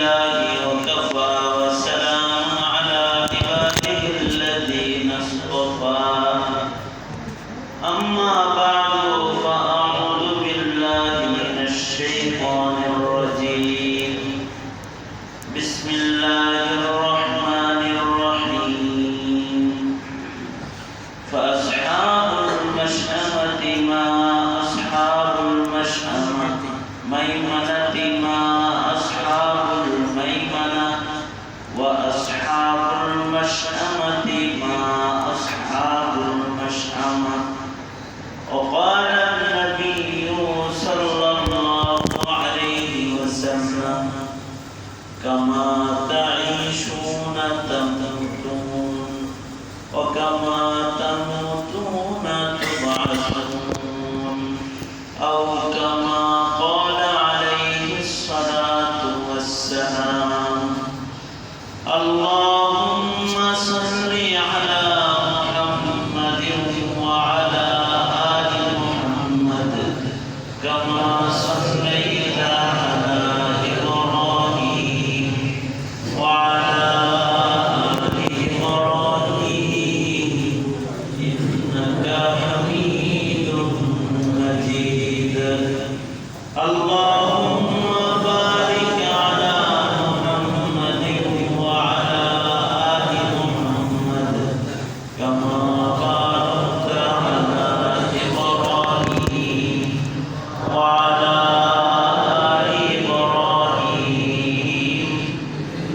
لله وكفى وسلام على عباده الذين اصطفى أما بعد فأعوذ بالله من الشيطان الرجيم بسم الله الرحمن الرحيم فأصحاب المشأمة ما أصحاب المشأمة ميمنة ما أصحاب الميمنة وأصحاب المشأمة ما أصحاب المشأمة وقال النبي صلى الله عليه وسلم كما تعيشون تموتون وكما تموتون تبعثون أو كما قال عليه الصلاة والسلام اللهم صل على محمد وعلى آل محمد كما صليت على إبراهيم وعلى آل إبراهيم إنك حميد مجيد اللهم بارك على محمد وعلى آل محمد كما باركت على إبراهيم وعلى آل إبراهيم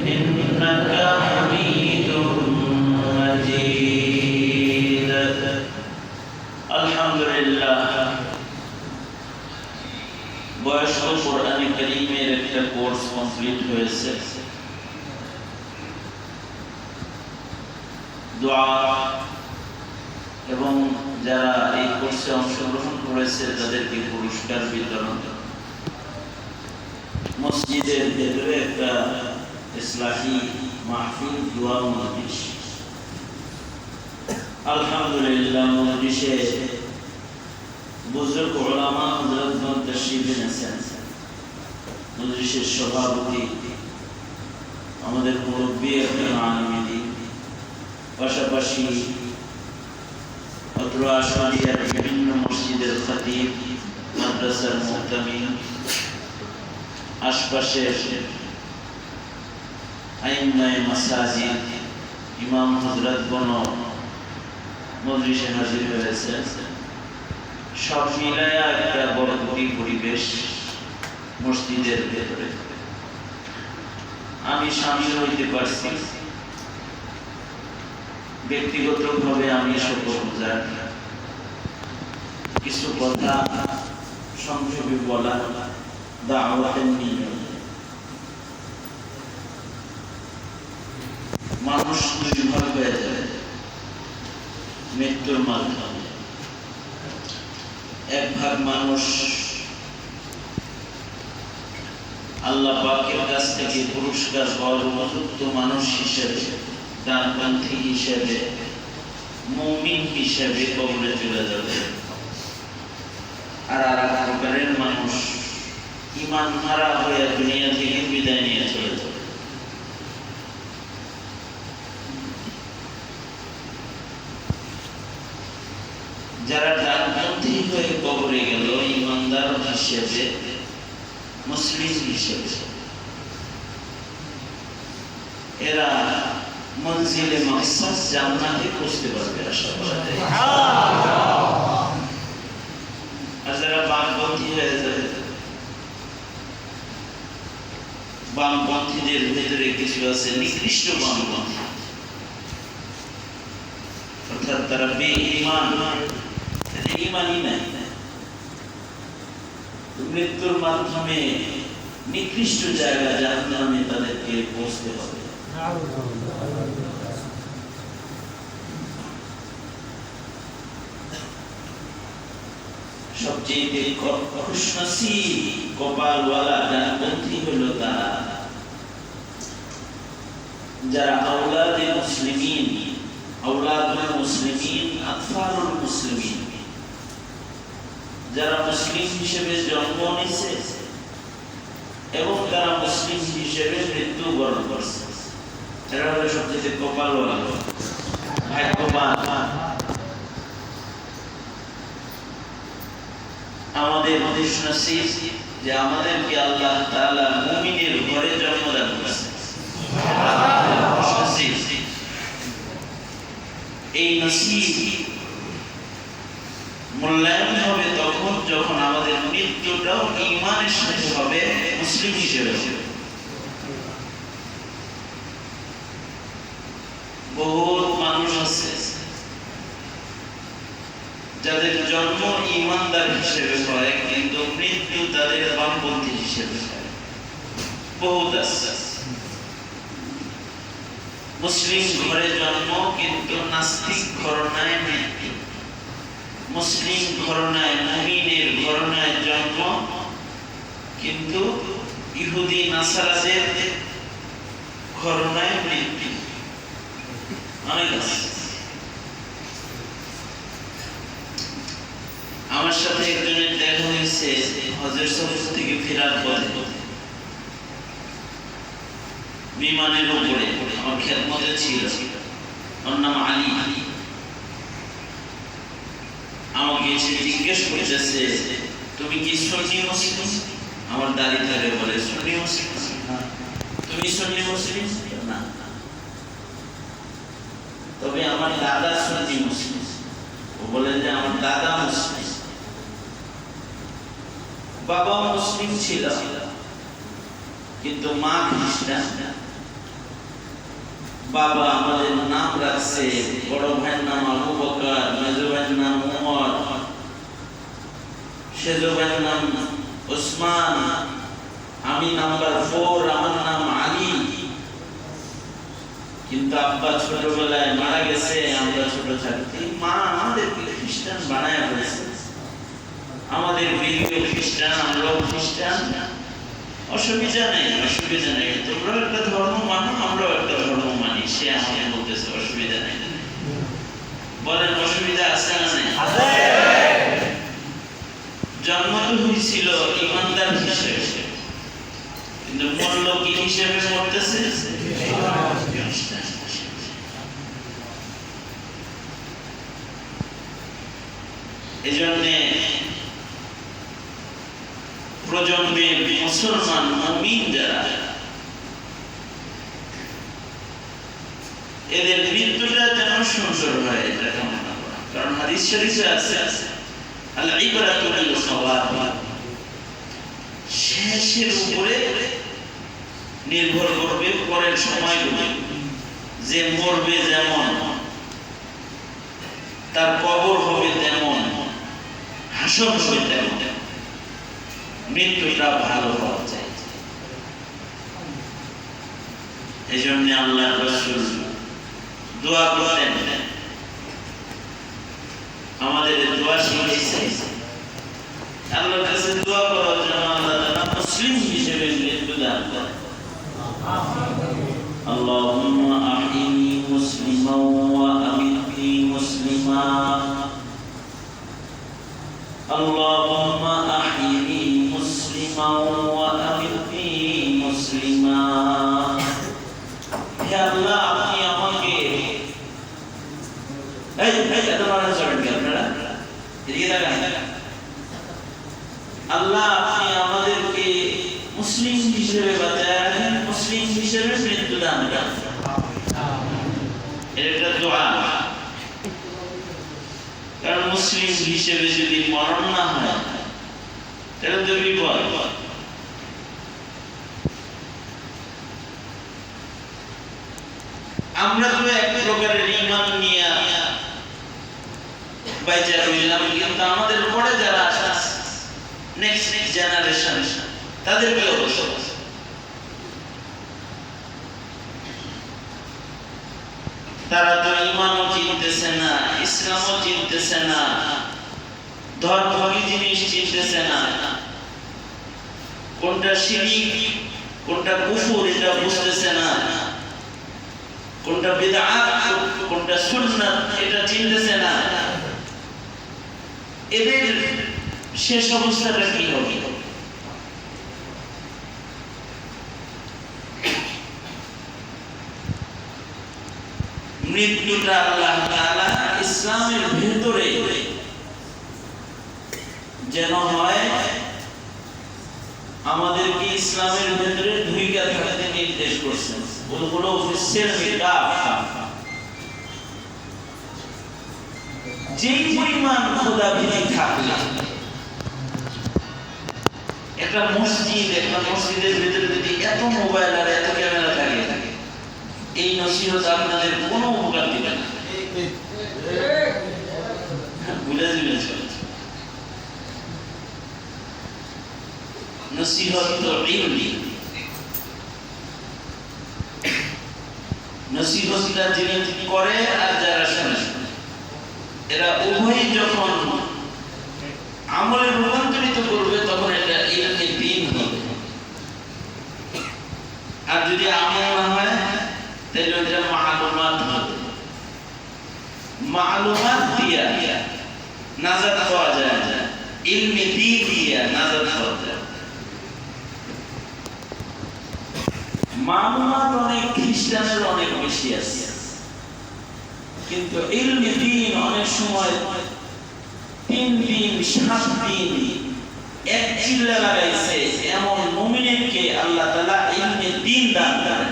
إنك حميد مجيد الحمد لله বয়স্ক কোরআনে কারীমের একটা কোর্স কমপ্লিট হয়েছে দোয়া এবং যারা এই কোর্সে অংশগ্রহণ করেছে তাদেরকে পুরস্কার বিতরণ মসজিদের ভেতরে একটা ইসলাহি মাহফিল দোয়া মজলিস আলহামদুলিল্লাহ মজলিসে বুজুর্গ উলামা হযরতগণ তাশরীফ এনেছেন মজলিসের সভাপতি আমাদের মুরব্বী একজন আলিম পাশাপাশি অত্র আশারিয়ার বিভিন্ন মসজিদের খতিব মাদ্রাসার মুহতামিম আশপাশের আইম্মায়ে মাসাজিদ ইমাম হযরতগণ মজলিসে হাজির হয়েছে সব মিলায়া একটা বরকতি পরিবেশ মসজিদের ভেতরে আমি শামিল হইতে পারছি ব্যক্তিগতভাবে আমি শুকরগুজার কিছু কথা সংক্ষেপে বলা দাওয়াতের নিয়ম মানুষ দুই ভাগ হয়ে যাবে মৃত্যুর মাধ্যমে এক ভাগ মানুষ আল্লাহ পাকের কাছ থেকে পুরস্কার পাওয়ার উপযুক্ত মানুষ হিসেবে ডানপন্থী হিসেবে মুমিন হিসেবে কবরে চলে যাবে আর আর প্রকারের মানুষ ঈমান হারা হয়ে দুনিয়া থেকে বিদায় নিয়ে চলে যাবে যারা ডানপন্থী হয়ে কবরে গেল ঈমানদার হিসেবে মুসলিম হিসেবে এরা মঞ্জিলে মাকসাদ জান্নাতে পৌঁছতে পারবে আশা করা যায় আর যারা বামপন্থী হয়ে যাবে বামপন্থীদের ভেতরে কিছু আছে নিকৃষ্ট বামপন্থী অর্থাৎ তারা বেঈমান ঈমানই নাই মৃত্যুর মাধ্যমে নিকৃষ্ট জায়গা জাহান্নামে তাদেরকে পৌঁছতে হবে সবচেয়ে খুশনসিব কপালওয়ালা ডানপন্থী হলো তারা যারা আওলাদে মুসলিমিন আওলাদুল মুসলিমিন আতফারুল মুসলিমিন যারা মুসলিম হিসেবে জন্ম নিয়েছে এবং তারা মুসলিম হিসেবে এরা হলো সবচেয়ে কপালওয়ালা, ভাগ্যবান। আমাদের নসিব যে আমাদেরকে আল্লাহ তাআলা মুমিনের ঘরে জন্মদান করেছেন। এই নসিব মূল্যায়ন হবে তখন যখন আমাদের মৃত্যুটাও ঈমানের সাথে হবে, মুসলিম হিসেবে হবে। বহুত মানুষ আছে যাদের জন্ম ঈমানদার হিসেবে হয় কিন্তু মৃত্যু তাদের বামপন্থী হিসেবে হয়। বহুত আছে। মুসলিম ঘরে জন্ম কিন্তু নাস্তিক ঘরানায় মৃত্যু, মুসলিম ঘরানায় মুমিনের ঘরানায় জন্ম কিন্তু ইহুদি নাসারাদের ঘরানায় মৃত্যু। অনেক আছে। আমার সাথে একজনের দেখা হয়েছে হজের সফর থেকে ফেরার পথে, বিমানের উপরে আমার খেদমতে ছিল, ওর নাম আলী। আমাকে এসে জিজ্ঞেস করতেছে, তুমি কি সুন্নি মুসলিম? আমার দাড়ি ধরে বলে, সুন্নি মুসলিম। তুমি সুন্নি মুসলিম? না, তবে আমার দাদা সুন্নি মুসলিম। ও বলে যে আমার দাদা মুসলিম, বাবা মুসলিম ছিল কিন্তু মা খ্রিস্টান। বাবা আমাদের নাম রাখছে, বড় ভাইয়ের নাম আবু বকর, মেজো ভাইয়ের নাম ওমর, সেজো ভাইয়ের নাম ওসমান, আমি নাম্বার 4, আমার নাম আলী। কিন্তু আব্বা ছোটবেলায় মারা গেছে, আমরা ছোট থাকতে মা আমাদের খ্রিস্টান বানায় ফেলেছে। আমাদের বিয়ে খ্রিস্টান, আমরাও খ্রিস্টান। অসুবিধা নেই, অসুবিধা নেই, তোমরাও একটা ধর্ম মানো, আমরাও একটা ধর্ম মানি। সে আমাকে বলতেছে অসুবিধা নেই। বলেন অসুবিধা আছে না নেই? জন্ম তো হয়েছিল ইমানদার হিসেবে, কিন্তু মরল কি হিসেবে মরতেছে? এজন্যে প্রজন্মের মুসলমান মুমিন যারা, এদের মৃত্যুটা যেন সুন্দর হয় এটা কামনা করা। কারণ হাদিস শরীফে আছে আল ইবরাতু বিল খাওয়াতিম, শেষের উপরে নির্ভর করবে পরের সময়গুলো। যে মরবে যেমন, তার কবর হবে তেমন, হাসর হবে তেমন, মৃত্যুটা ভালো হওয়া চাই। এই জন্য আল্লাহ রাসূল দোয়া করতেন, আমাদের দোয়া শিখিয়েছে আল্লাহর কাছে দোয়া করার জন্য আল্লাহ তাআলা মুসলিম হিসেবে মৃত্যু দান করেন। আল্লাহুম্মা আহইনি মুসলিমান ওয়া আমিতনি মুসলিমা, আল্লাহুম্মা আহইনি মুসলিমান ওয়া আমিতনি মুসলিমা। হে আল্লাহ, আপনি আমাকে এত মানুষ যাবেন কি আপনারা? এদিকে তাকান। আল্লাহ, আপনি আমাদেরকে মুসলিম হিসেবে বাঁচায় রাখেন, মুসলিম হিসেবে মৃত্যু দান করেন। এটা দোয়া। কারণ মুসলিম হিসেবে যদি মরণ না হয় তাহলে তো বিপদ। আমরা তো এক প্রকারের ঈমান নিয়ে বাইচা রইলাম, কিন্তু আমাদের পরে যারা আছে, নেক্সট জেনারেশন, তাদের কি অবস্থা? তারা তো ঈমানও চিনতেছে না, ইসলামও চিনতেছে না, ধর্ম কি জিনিস চিনতেছে না, কোনটা শিরক কোনটা কুফর এটা বুঝতেছে না, কোনটা বিদআত কোনটা সুন্নাত এটা চিনতেছে না। এদের শেষ অবস্থাটা কি হবে? মৃত্যুটা আল্লাহ তাআলা ইসলামের ভেতরে যেন হয়, আমাদেরকে ইসলামের ভেতরে ঢুইকা থাকতে নির্দেশ করছেন। ওগুলো অফিসের যেই পরিমাণ খোদাভীতি থাকলে একটা মসজিদের ভিতরে যদি এত মোবাইল আর এত ক্যামেরা থাকে, এই নসিহত আপনাদের কোনো উপকার দিবে না। বুঝে দিবেন নসিহত তো ইলমি, নসিহতটা যিনি করে আর যারা শোনে, এরা উভয়ই যখন আমলে রূপান্তরিত করবে তখন এটা ইলমে দ্বীন হবে। আর যদি আমল না হয় তাহলে এটা মালুমাত হবে। মালুমাত দিয়া নাজাত পাওয়া যায়, ইলমে দ্বীন দিয়া নাজাত পাওয়া যায়। মালুমাত অনেক খ্রিস্টানের অনেক বেশি আছে, কিন্তু ইলমে দ্বীন অনেক সময় 3 দিন 7 দিন এক চিল্লা লাগাইছে এমন মুমিনকে আল্লাহ তাআলা ইলমে দ্বীন দান করেন।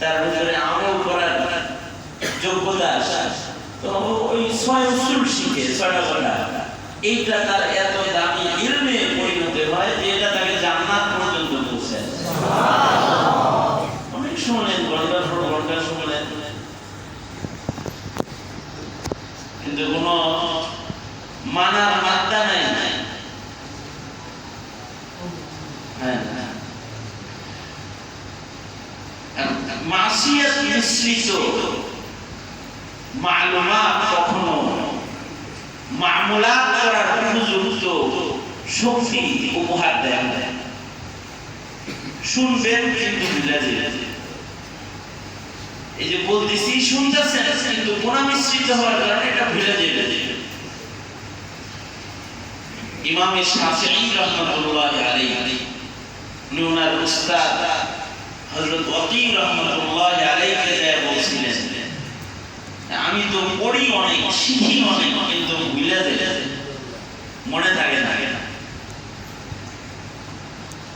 তার ভিতরে আমল করার যোগ্যতা আছে, তো ওই 6 উসুল শিখে 6টা কথা, এইটা তার এত দামি ইলমে পরিণত হয় যে এটা তাকে জান্নাত পর্যন্ত পৌঁছায়। অনেক শুনলেন, ঘন্টার পর ঘন্টা শুনলেন, কিন্তু কোন মানার মাত্রা নাই। মাসিয়াত মিশ্রিত মালুমাত কখনো মামুলাত করার উপযুক্ত শক্তি উপহার দেয়। শুনবেন কিন্তু ভুলে যাবেন। এই যে বলতেছি শুনতেছেন, কিন্তু গুনাহ মিশ্রিত হওয়ার কারণে এটা ভুলে যাবেন। ইমাম শাফিঈ রাহমাতুল্লাহি আলাইহি নুনার উস্তাদ হযরত ওয়াকি রাহমাতুল্লাহি আলাইহি যা বলছিলেন, আমি তো পড়ি অনেক, শিখি অনেক, কিন্তু ভুলে যাই, মনে থাকে না।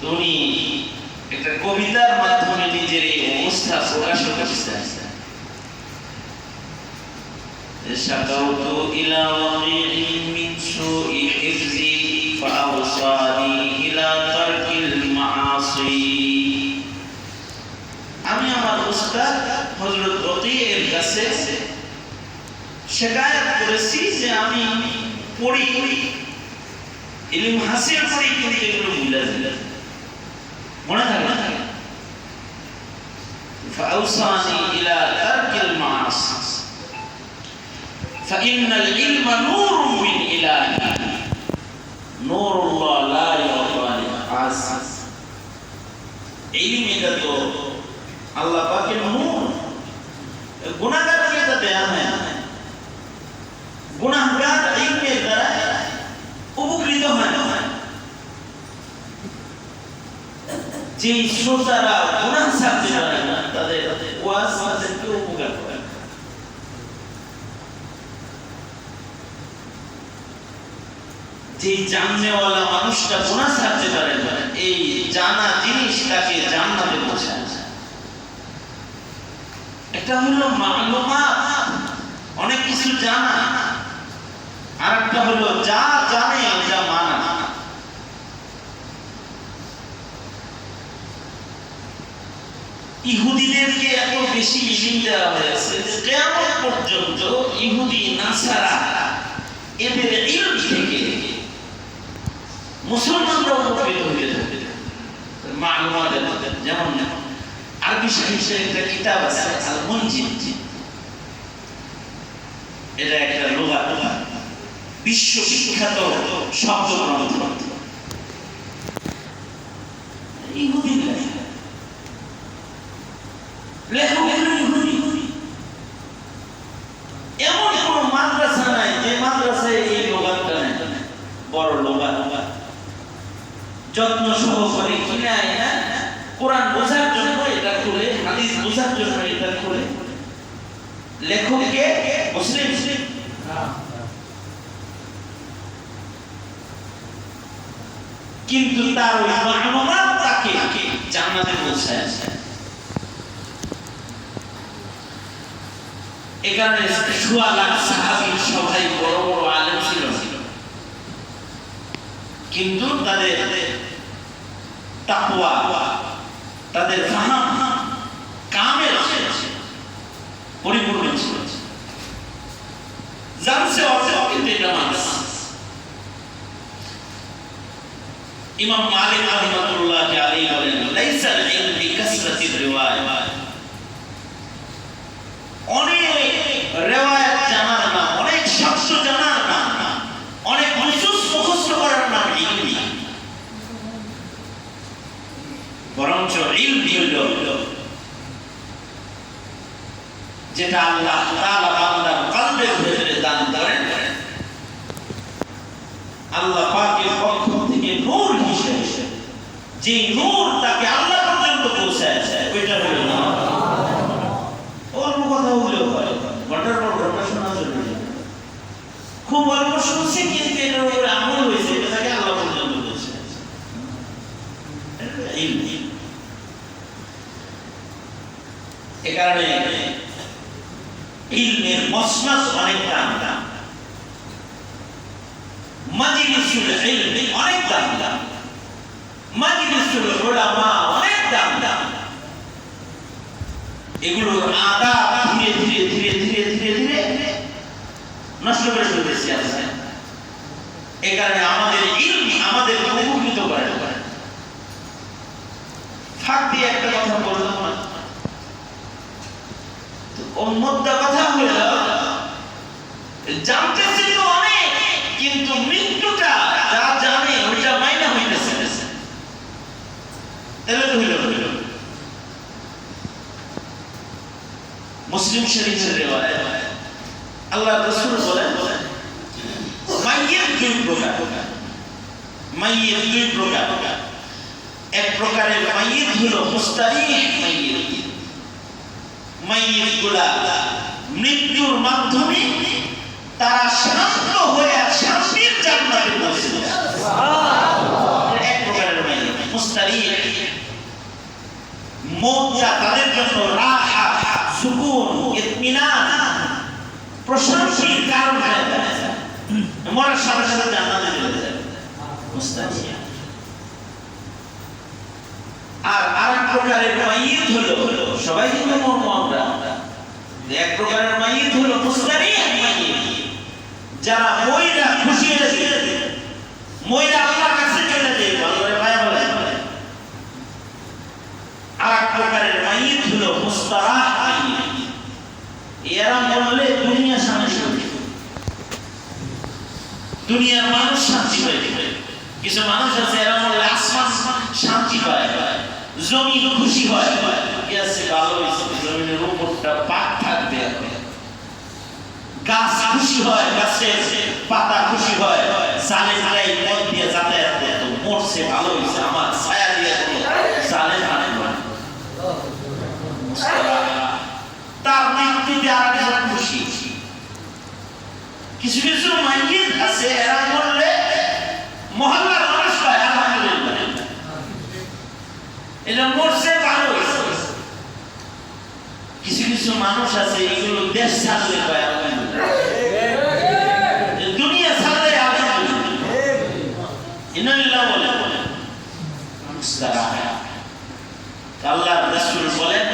তুমি একটা কবিতার মাধ্যমে নিজের এই অবস্থা প্রকাশ করতেছেন। শাকাউতু ইলা ওয়াকিইন মিন সুই হিফজি ফাআওসানি ইলা তারকিল মাআসি। আমি আমার উস্তাদ হযরত ওয়াকি এর কাছে শিকায়ত করেছি যে আমি পড়ি, ইলম হাসিল করি, কিন্তু এগুলো ভুলে যাই, মনে থাকে না। ফাআওসানি ইলা তারকিল মাআসি ফাইন্নাল ইলমা নূরুম মিন ইলাহি নূরুল্লাহ লা ইউতা লিআস। ইলম এটা তো আল্লাহ পাকের নূর, গুনাহগারকে এটা দেয়া হয় না। গুনাহগার ইলমের দ্বারা উপকৃত হয় না। যে শ্রোতারা গুনাহ ছাড়তে পারে না, তাদের ওয়াজ তাদেরকে উপকার করে। যে জাননেওয়ালা মানুষটা গুনাহ ছাড়তে পারে না, এই জানা জিনিস তাকে জান্নাতে পৌঁছায়। একটা হলো মালুমাত, অনেক কিছু জানা, আর একটা হলো যা জানে যা মানা। ইহুদিদেরকে এত বেশি ইলম দেওয়া হয়েছে যে কিয়ামত পর্যন্ত ইহুদি নাসারা এদের ইলম থেকে মুসলমানরা উপকৃত হয়ে থাকে। মালুমাতের মধ্যে যেমন আরবি সাহিত্যের একটা কিতাব আছে আল মুনজিদ, এটা একটা লুগাত, বিশ্ববিখ্যাত শব্দগ্রন্থ। ইহুদি লেখক ইহুদি। এমন কোন মাদ্রাসা নাই যে মাদ্রাসায় এই লুগাতটা নাই, বড় লুগাত, যত্ন সহকারে কিনে আয় না কোরআন বোঝার জন্য এটা খুলে হাদিস বোঝার জন্য এটা করে লেখককে মুসলিম কিন্তু তার ওই মা'লুমাত তাকে জান্নাতে পৌঁছায়। এখানে সোয়া লাখ সাহাবী সবাই বড় বড় আলেম ছিল, কিন্তু তাদের তাকওয়া, তাদের ফাহাম কামেল পরিপূর্ণ ছিল। জানছে অর্থ কিন্তু এটা মানছে। ইমাম মালিক রাহমাতুল্লাহি আলাইহি বলেন, লাইসা আল-ইলম বিকাসরাতির রিওয়ায়া, অনেক রিওয়ায়াত জানার না, অনেক শব্দ জানার না, অনেক নুসুস মুখস্থ করার নাম ইলম, বরঞ্চ ইলম হলো যেটা আল্লাহ তাআলা বান্দার কলবের ভিতরে দান করেন, আল্লাহ পাকের পক্ষ থেকে নূর হিসেবে যে নূর তাকে আল্লাহ পর্যন্ত পৌঁছায়, ওইটা হলো না। অল্প কথা হলেও হয়, ঘটার পর ঘটনা শোনা জরুরি, খুব অল্প শুনছে কিন্তু এটার উপরে আমল হয়েছে, এটা তাকে আল্লাহ পর্যন্ত পৌঁছায়। এ কারণে ইলমের মসনদ অনেক দাম, মাজলিসুল ইলম অনেক দাম, মাজলিসুল উলামা অনেক দাম। এগুলোর আদাব ধীরে ধীরে ধীরে ধীরে ধীরে ধীরে নষ্ট করে ফেলতেছি আমরা। এই কারণে আমাদের ইলম আমাদের উপকৃত করে। ফাঁক দিয়ে একটা কথা বললাম, মোদ্দা কথা হলো জানতেছি তো অনেক, কিন্তু মৃত্যুটা যা জানে ওইটা মাইনা হইতেছে, তাহলে তো হইল। মুসলিম শরীফের রিওয়ায়াত আল্লাহর রাসূল বলেন, মাইয়িত দুই প্রকার, মাইয়িত দুই প্রকার। এক প্রকারের মাইয়িত হলো মুস্তারিহ মাইয়িত, মাইয়িত গুলা মৃত্যুর মাধ্যমে তারা শান্ত হয়ে শান্তির জান্নাতে পৌঁছে যায়, সুবহানাল্লাহ। এক প্রকারের মাইয়িত মুস্তারিহ, মওতটা তাদের জন্য রাহা, সুকুন, ইতমিনান, প্রশান্তির কারণ হয়ে যায়, মরার সাথে সাথে জান্নাতে চলে যায়, মুস্তারিহ। আর আরেক প্রকারের মাইয়িত হলো, সবাই কিন্তু মরবো আমরা, এক প্রকারের মাইয়িত হলো মুস্তারিহ মাইয়িত, যারা মইরা খুশি হয়ে মইরা আল্লাহর কাছে চলে যায়, আল্লাহর পায়ে বলে। আরেক প্রকারের মাইয়িত হলো মুস্তারাহ মাইয়িত, এরা বললে দুনিয়া শান্তি পাবে, দুনিয়ার মানুষ শান্তি পাবে। কিছু মানুষ আছে এরা বললে আসমান শান্তি পায়, জমিন খুশি হয়, গেছে ভালো হয়েছে, জমিনের উপরটা পাক থাকবে, গাছ খুশি হয়, গাছের পাতা খুশি হয়, জালেমরাই পথ দিয়ে যাতায়াত করত, মরছে ভালো হয়েছে, আমার ছায়া দিয়ে জালেম হানে তার মৃত্যুতে আর একজন খুশি। কিছু কিছু মাইয়িত আছে এরা বললে মহল্লার মানুষ পায় আলহামদুলিল্লাহ, এটা মরছে ভালো হয়েছে। কিছু কিছু মানুষ আছে এগুলো দেশ ছাড়লে পায় আলহামদুলিল্লাহ, দুনিয়া ছাড়লে আলহামদুলিল্লাহ, ইন্নালিল্লাহ বলে মুস্তারাহ। আল্লাহর রাসূল বলেন,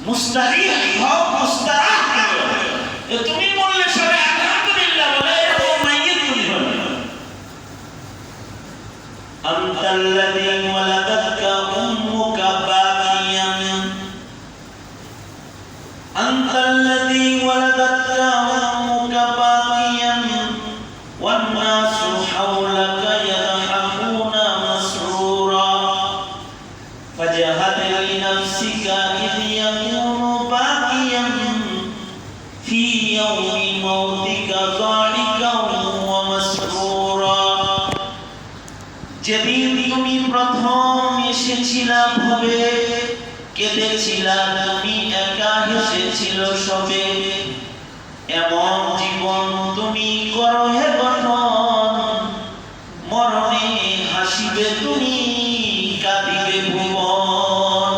মুস্তারিহ হও, মুস্তারাহ হও। তুমি বললে সবাই আলহামদুলিল্লাহ বলে, এরকম মাইয়িত তুমি বলে। আনতাল্লাযী ওয়ালাদাতকা উম্মুকা বাকিয়ান, আনতাল্লাযী ওয়ালাদাতকা উম্মুকা বাকিয়ান ওয়ান নাসু হাওলাকা ইয়াদহাকুনা মাসরুরা ফাজাহাদ লিনাফসিকা ইয ইয়াকুনু বাকিয়ান ফি ইয়াউমি মাউতিকা যালিকান ওয়া মাসরুরা। যেদিন তুমি প্রথম এসেছিলা ভবে কেঁদেছিলা তুমি একা, হেসেছিল সবে, এমন জীবন তুমি করো হে গঠন, মরণে হাসিবে তুমি, কাঁদিবে ভুবন।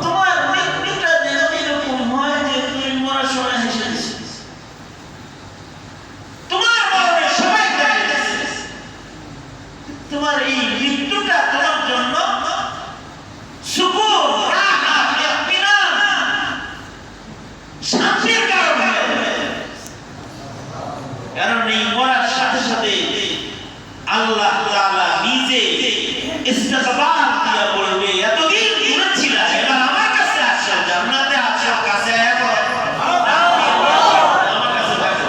তোমার মৃত্যুটা যেন এরকম হয় যে তুমি মরার সময় হেসে দিছো, তোমার মরণে সবাই কাঁদিতেছে। তোমার এই মৃত্যুটা তোমার জন্য সুকুন, রাহত, ইত্মিনান, শান্তির কারণ হয়ে যাবে। কারণ এই মরার সাথে সাথে আল্লাহ তাআলা নিজে ইস্তিগফার দিয়া বলবে, এতদিন দূরে ছিলা, এবার আমার কাছে আসো, জান্নাতে আসো, কাছে আসো, আমার কাছে থাকো।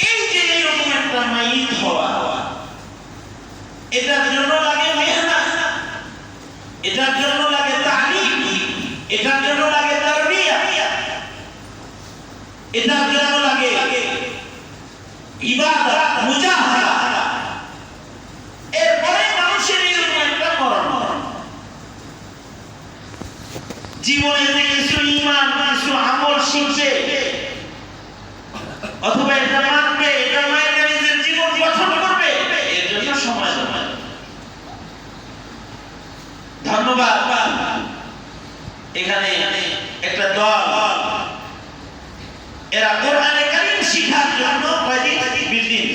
এই যে এরকম একটা মাইত হওয়া, এটার জন্য লাগে মেহনত, এটার জন্য লাগে তালিম, এটার জন্য লাগে তারবিয়া, এটার জন্য লাগে ইবাদত, মুজাহাদা। এরপরে মানুষের এরকম একটা মরণ। জীবনে যে কিছু ঈমান, কিছু আমল শিখবে, অথবা এটা মানবে, এটা মাইনে নিজের জীবন গঠন করবে, এর জন্য সময় সময়। ধন্যবাদ। এখানে একটা দল, এরা কোরআনে কারীম শিখার জন্য কয়দিন? 20 দিন,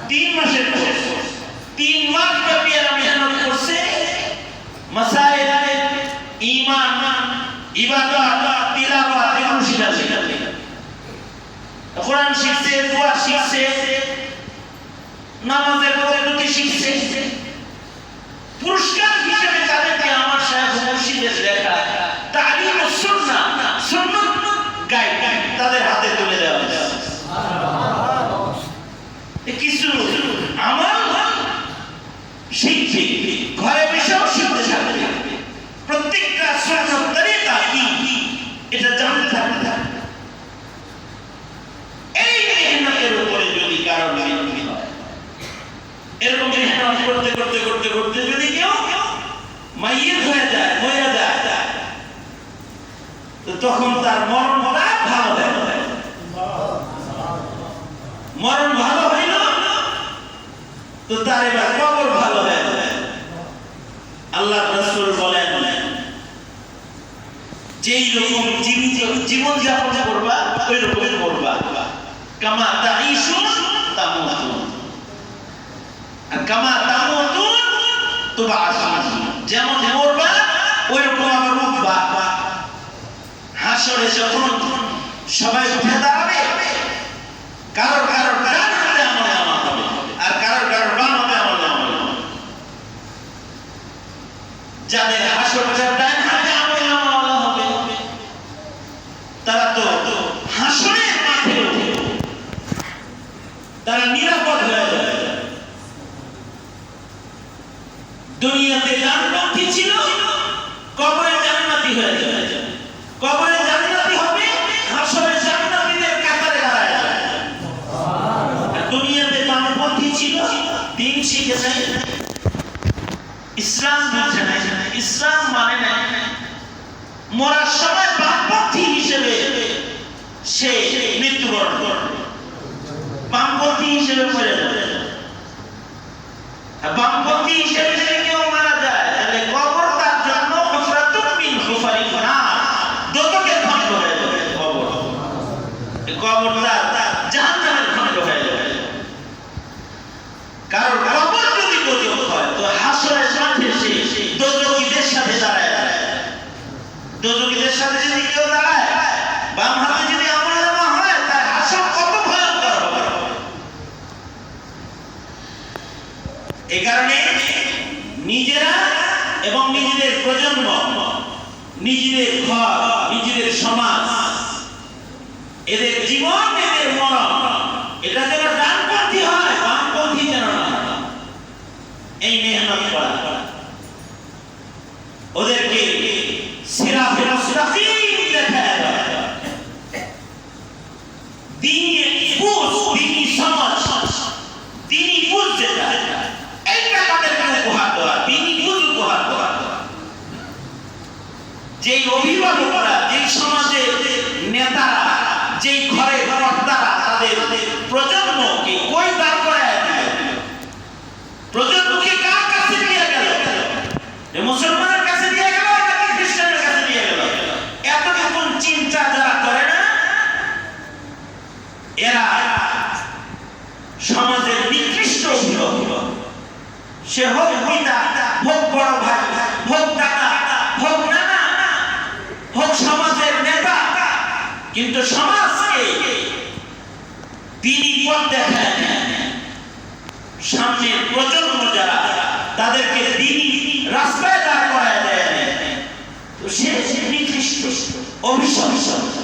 3 মাসের কোর্স, 3 মাস ব্যাপী এরা মেহনত করছে। মাসাইল, ঈমান, ইবাদত, তিলাওয়াত এগুলো শিখাচ্ছে। কোরআন শিখছে, দোয়া শিখছে, নামাজের পদ্ধতি শিখছে। পুরস্কার হিসেবে তাদেরকে আমার শায়খ মুর্শিদের লেখা তালিম ও সুন্নাহ, সুন্নাত গাইড তাদের হাতে তুলে দেওয়া হয়েছে। কিছু আমল শিখছে, ঘরে বসেও শিখতে থাকবে, প্রত্যেকটা সুন্নাত তরিকা কি এটা জানতে থাকবে। এই মেহনতের উপরে যদি কারো মৃত্যু হয়, এরকম মেহনত করতে করতে করতে করতে যদি কেউ মাইয়িত হয়ে যায়, মরে যায়, তো তখন তার মরণটা ভালো হয়। মরণ ভালো হইল তো তার এবার কবর ভালো হয়ে যাবে। আল্লাহ রাসূল বলেন, যেই রকম জীবন যাপন করবা ওই রকম করবা, কামা তাঈশুন তামুতুন, আর কামা তামুতুন তুবআসুন। যেমন মরবা ওই রকম আবার উঠবা। হাসরে যখন সবাই উঠে দাঁড়াবে, কারোর কারোর ডান হাতে আমলনামা হবে, আর কারোর কারোর বাম হাতে আমলনামা হবে। যাদের হাসরের ডান হাতে আমলনামা হবে, তারা তো হাসরের মাঠে উঠে তারা নিরাপদ হয়ে যাবে। দুনিয়াতে জান্নাতি ছিল, কবরে জান্নাতি হয়ে যাবে। কবরে জান্নাতি হবে, হাসরে জান্নাতীদের কাতারে দাঁড়ায় যাবে। দুনিয়াতে বামপন্থী ছিল, দিন শিখে নাই, ইসলাম বুঝে নাই, ইসলাম মানে নাই, মরার সময় বামপন্থী হিসেবে সে মৃত্যুবরণ করবে, বামপন্থী হিসেবে মরে যাবে। বামপন্থী হিসেবে যদি কেউ মারা যায়, তাহলে কবর তার জন্য হুফরাতুন মিন হুফারিন নার, দোজখের খণ্ড হয়ে যাবে। কবর তার জাহান্নামের খণ্ড হয়ে যাবে। কারণ কবর যদি দোজখ হয়, তো হাসরের মাঠে সে দোজখীদের সাথে দাঁড়ায়। দোজখীদের সাথে যদি কেউ দাঁড়ায়, বাম হাতে যদি আমলনামা হয়, তার হাসর কত ভয়ঙ্কর হবে। এই কারণে নিজেরা এবং নিজেদের প্রজন্ম, নিজেদের ঘর, নিজেদের সমাজ, এদের জীবন, এদের মরণ, এটা যেন ডানপন্থী হয়, বামপন্থী যেন না হয়, এই মেহনত করা। ওদেরকে সিরাতে মুস্তাকিম দেখায় দেওয়া, দ্বীনি বুঝ, দ্বীনি সমাজ, দ্বীনি বুঝ এরা সমাজের নিকৃষ্ট অভিভাবক। সে হোক পিতা, হোক বড় ভাই, হোক দাদা, হোক নানা, হোক সমাজের নেতা, কিন্তু সমাজকে তিনি পথ দেখায় দেন। সামনের প্রজন্ম যারা, তাদেরকে তিনি রাস্তায় দাঁড় করায় দেয়। তো সে নিকৃষ্ট, অভিশপ্ত।